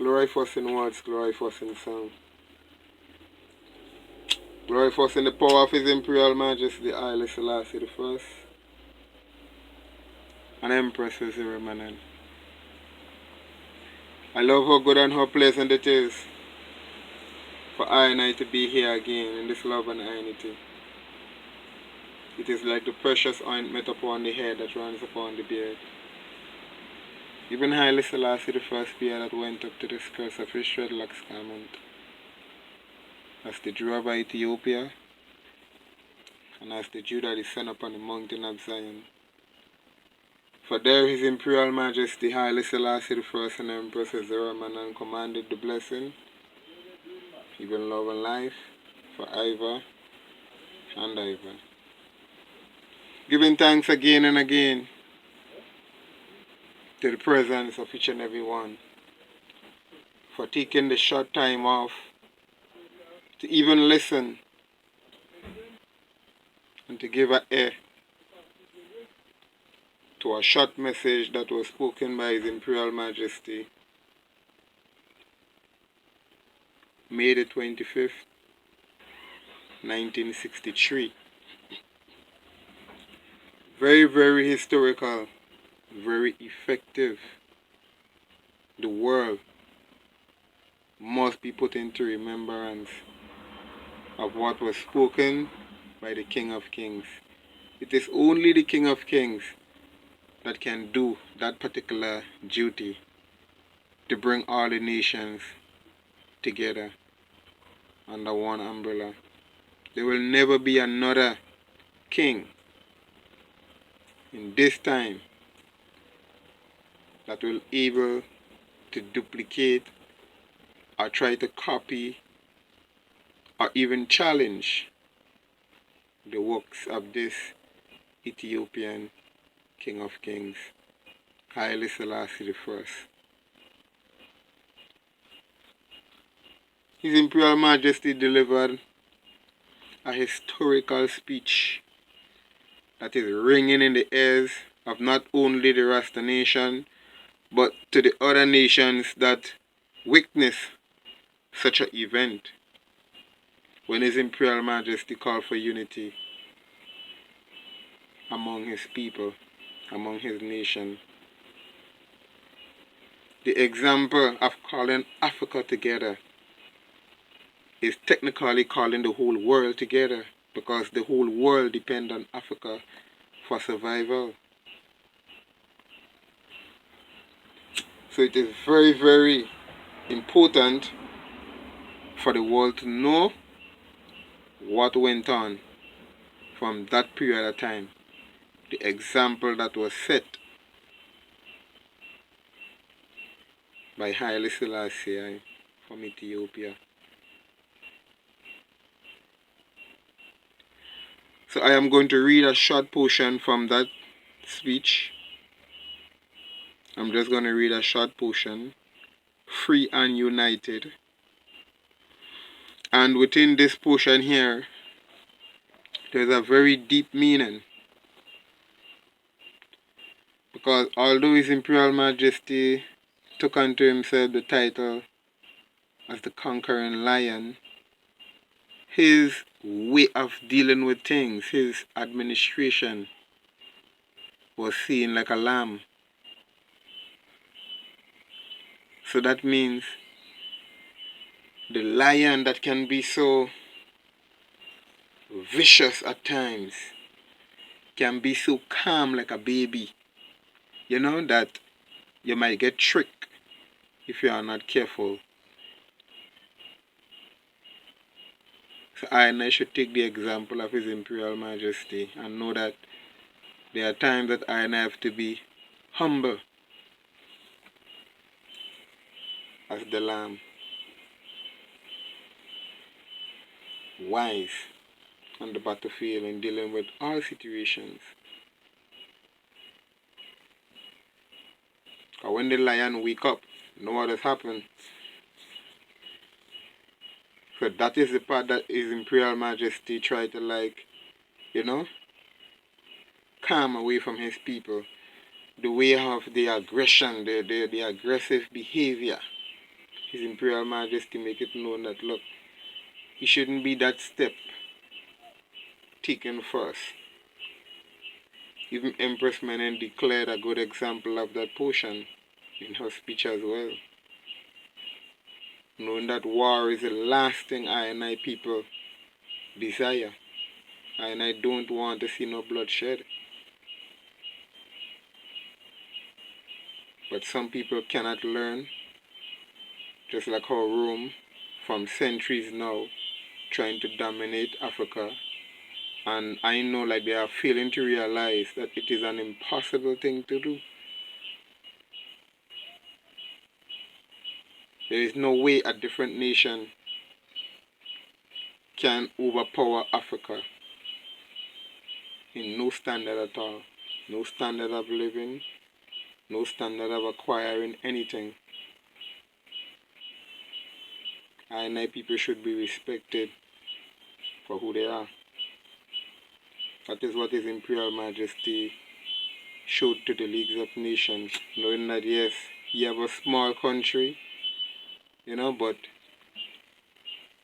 Glory first in words, glory first in song. Glory first in the power of His Imperial Majesty Haile Selassie the First and Empress Zirimanen. I love how good and how pleasant it is for I and I to be here again in this love and unity. It is like the precious ointment upon the head that runs upon the beard. Even Haile Selassie the First beard that went up to the skirts of his dreadlocks garment, as the Jew of Ethiopia, and as the Jew that is sent upon the mountain of Zion. For there His Imperial Majesty Haile Selassie the First and Empress Zirimanen commanded the blessing, even love and life, forever and ever. Giving thanks again and again to the presence of each and every one for taking the short time off to even listen and to give an ear to a short message that was spoken by His Imperial Majesty May the 25th, 1963. Very, very historical, very effective. The world must be put into remembrance of what was spoken by the King of Kings. It is only the King of Kings that can do that particular duty to bring all the nations together under one umbrella. There will never be another king in this time that will able to duplicate or try to copy or even challenge the works of this Ethiopian King of Kings, Haile Selassie the First. His Imperial Majesty delivered a historical speech that is ringing in the ears of not only the Rasta nation, but to the other nations that witness such an event, when His Imperial Majesty called for unity among His people, among His nation. The example of calling Africa together is technically calling the whole world together, because the whole world depends on Africa for survival. So it is very, very important for the world to know what went on from that period of time. The example that was set by Haile Selassie from Ethiopia. So I am going to read a short portion from that speech. I'm just going to read a short portion. Free and united. And within this portion here, there's a very deep meaning. Because although His Imperial Majesty took unto himself the title as the conquering lion, his way of dealing with things, his administration, was seen like a lamb. So that means the lion that can be so vicious at times can be so calm like a baby. You know, that you might get tricked if you are not careful. So I should take the example of His Imperial Majesty and know that there are times that I have to be humble as the lamb, wise on the battlefield in dealing with all situations. Because when the lion wake up, know what has happened. So that is the part that His Imperial Majesty try to calm away from his people. The way of the aggression, the aggressive behavior. His Imperial Majesty make it known that, look, he shouldn't be that step taken first. Even Empress Menen declared a good example of that portion in her speech as well. Knowing that war is the last thing I and I people desire. I and I don't want to see no bloodshed. But some people cannot learn, just like how Rome, from centuries now, trying to dominate Africa. And I know like they are failing to realize that it is an impossible thing to do. There is no way a different nation can overpower Africa in no standard at all. No standard of living, no standard of acquiring anything. I and I people should be respected for who they are. That is what His Imperial Majesty showed to the Leagues of Nations, knowing that yes, you have a small country, but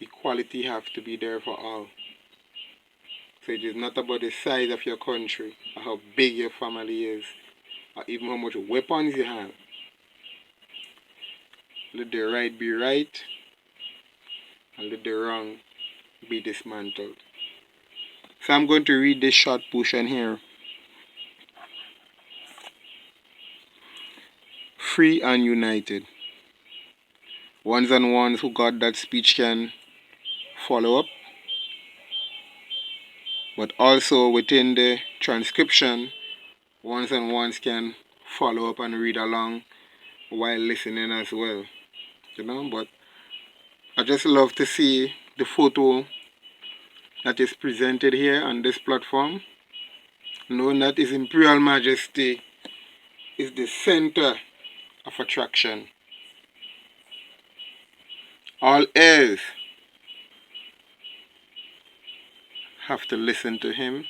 equality have to be there for all. So it is not about the size of your country, or how big your family is, or even how much weapons you have. Let the right be right, and let the wrong be dismantled. So I'm going to read this short portion here. Free and united. Ones and ones who got that speech can follow up. But also within the transcription, ones and ones can follow up and read along while listening as well. But I just love to see the photo that is presented here on this platform, knowing that His Imperial Majesty is the center of attraction. All ears have to listen to him,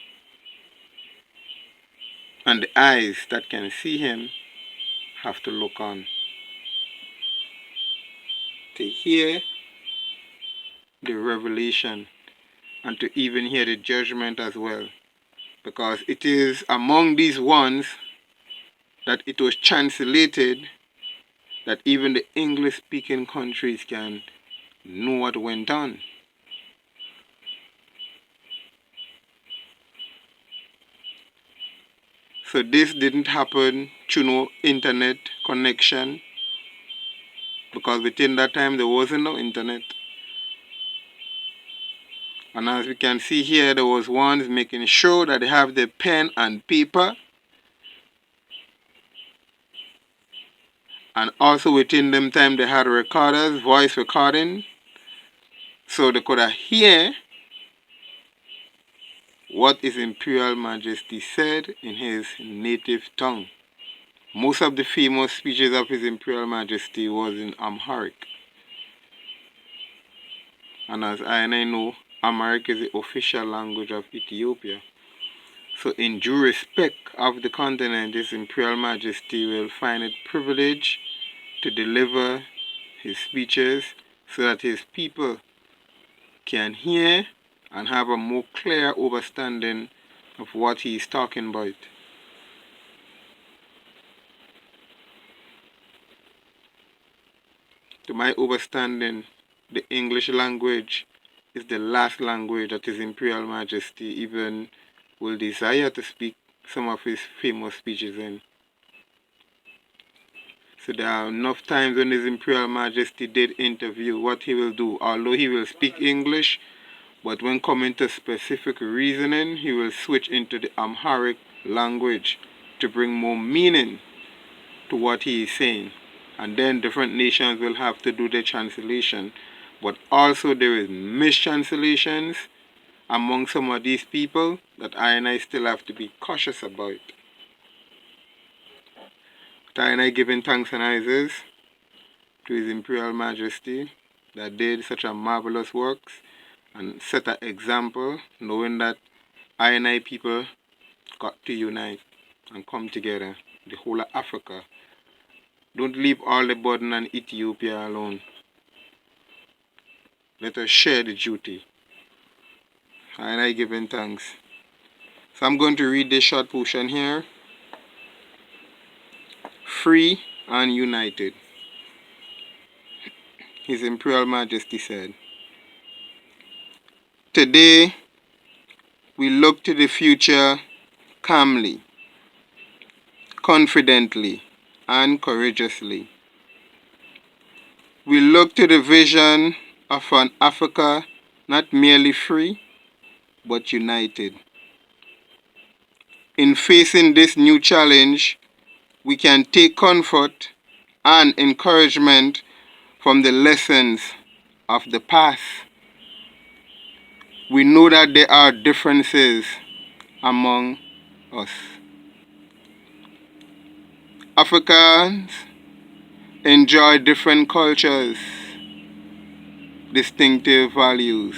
and the eyes that can see him have to look on to hear the revelation and to even hear the judgment as well, because it is among these ones that it was translated that even the English speaking countries can know what went on. So this didn't happen through no internet connection, because within that time there wasn't no internet. And as we can see here, there was ones making sure that they have the pen and paper. And also within them time they had recorders, voice recording. So they could hear what His Imperial Majesty said in his native tongue. Most of the famous speeches of His Imperial Majesty was in Amharic. And as I know, Amharic is the official language of Ethiopia. So in due respect of the continent, His Imperial Majesty will find it privilege to deliver his speeches so that his people can hear and have a more clear understanding of what he is talking about. To my understanding, the English language is the last language that His Imperial Majesty even will desire to speak some of his famous speeches in. So there are enough times when His Imperial Majesty did interview what he will do. Although he will speak English, but when coming to specific reasoning, he will switch into the Amharic language to bring more meaning to what he is saying. And then different nations will have to do the translation. But also there is mistranslations among some of these people that I and I still have to be cautious about. But I and I giving thanks and praises to His Imperial Majesty that did such a marvelous works and set an example, knowing that I and I people got to unite and come together, the whole of Africa. Don't leave all the burden on Ethiopia alone. let us share the duty. And I giving thanks. So I'm going to read this short portion here. Free and united. His Imperial Majesty said, "Today we look to the future calmly, confidently, and courageously. We look to the vision of an Africa not merely free, but united. In facing this new challenge, we can take comfort and encouragement from the lessons of the past. We know that there are differences among us. Africans enjoy different cultures, distinctive values,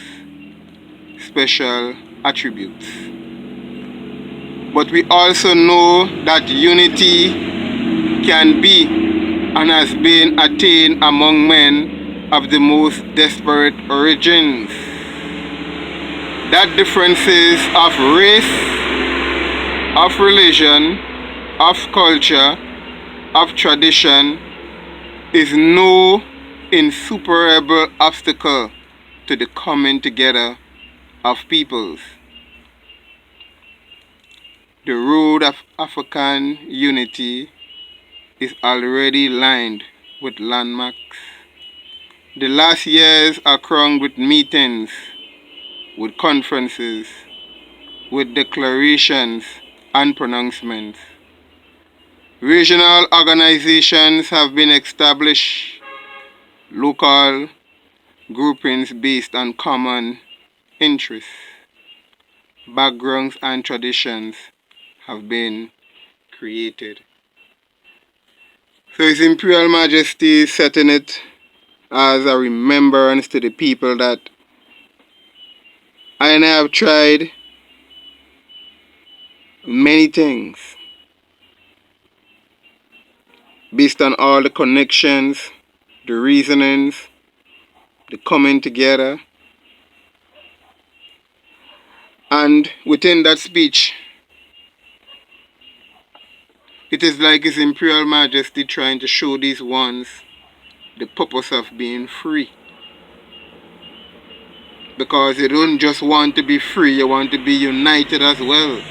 special attributes. But we also know that unity can be and has been attained among men of the most disparate origins. That differences of race, of religion, of culture, of tradition is no insuperable obstacle to the coming together of peoples. The road of African unity is already lined with landmarks. The last years are crowned with meetings, with conferences, with declarations and pronouncements. Regional organizations have been established, local groupings based on common interests, backgrounds and traditions have been created. So His Imperial Majesty is setting it as a remembrance to the people that I have tried many things based on all the connections, the reasonings, the coming together. And within that speech, it is like His Imperial Majesty trying to show these ones the purpose of being free. Because you don't just want to be free, you want to be united as well.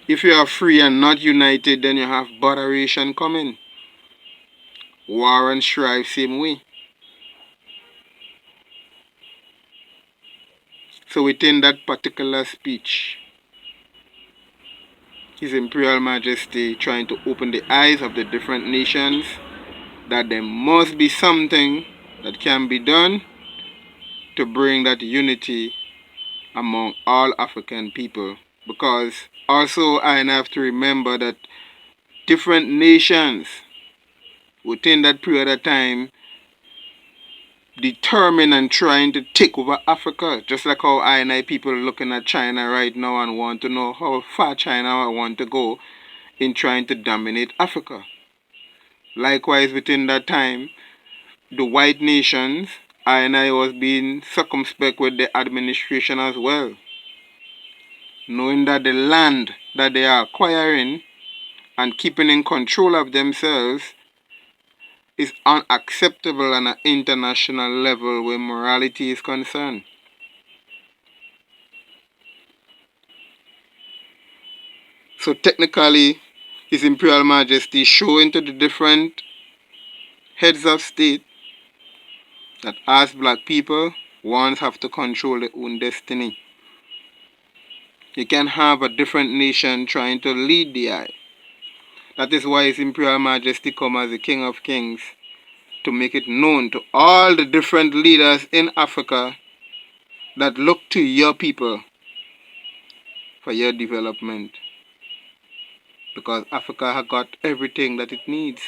If you are free and not united, then you have botheration coming. War and strife same way. So within that particular speech, His Imperial Majesty trying to open the eyes of the different nations that there must be something that can be done to bring that unity among all African people. Because also I have to remember that different nations within that period of time determined and trying to take over Africa. Just like how I people looking at China right now and want to know how far China want to go in trying to dominate Africa. Likewise, within that time, the white nations, I was being circumspect with the administration as well. Knowing that the land that they are acquiring and keeping in control of themselves is unacceptable on an international level where morality is concerned. So technically, His Imperial Majesty showing to the different heads of state that as black people, ones have to control their own destiny. You can have a different nation trying to lead the eye. That is why His Imperial Majesty come as the King of Kings, to make it known to all the different leaders in Africa that look to your people for your development. Because Africa has got everything that it needs.